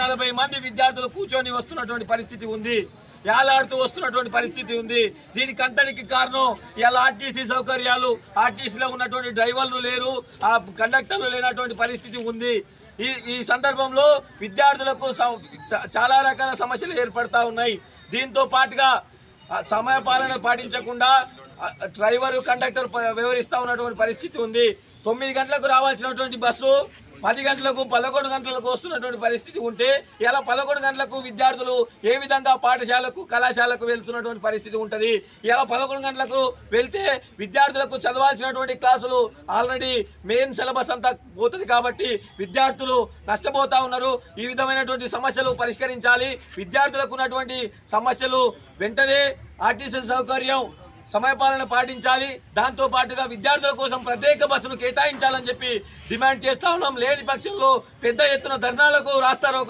40 మంది విద్యార్థులు కూర్చొని వస్తున్నటువంటి పరిస్థితి ఉంది, యాలాడుతూ వస్తున్నటువంటి పరిస్థితి ఉంది. దీనికి అంతటికి కారణం ఇలా ఆర్టీసీ సౌకర్యాలు, ఆర్టీసీలో ఉన్నటువంటి డ్రైవర్లు లేరు, ఆ కండక్టర్లు లేనటువంటి పరిస్థితి ఉంది. ఈ సందర్భంలో విద్యార్థులకు చాలా రకాల సమస్యలు ఏర్పడతా ఉన్నాయి. దీంతో పాటుగా సమయ పాలన పాటించకుండా డ్రైవరు కండక్టర్ వ్యవహరిస్తూ ఉన్నటువంటి పరిస్థితి ఉంది. 9 గంటలకు రావాల్సినటువంటి బస్సు 10 గంటలకు 11 గంటలకు వస్తున్నటువంటి పరిస్థితి ఉంటే ఇలా 11 గంటలకు విద్యార్థులు ఏ విధంగా పాఠశాలకు కళాశాలకు వెళ్తున్నటువంటి పరిస్థితి ఉంటుంది. ఇలా 11 గంటలకు వెళ్తే విద్యార్థులకు చదవాల్సినటువంటి క్లాసులు ఆల్రెడీ మెయిన్ సిలబస్ అంతా పోతుంది కాబట్టి విద్యార్థులు నష్టపోతూ ఉన్నారు. ఈ విధమైనటువంటి సమస్యలు పరిష్కరించాలి. విద్యార్థులకు ఉన్నటువంటి సమస్యలు వెంటనే ఆర్టీసీ సౌకర్యం సమయపాలన పాటించాలి. దాంతో పాటుగా విద్యార్థుల కోసం ప్రత్యేక బస్సును కేటాయించాలని చెప్పి డిమాండ్ చేస్తా ఉన్నాం. లేని పక్షంలో పెద్ద ఎత్తున ధర్నాలకు రాస్తారు.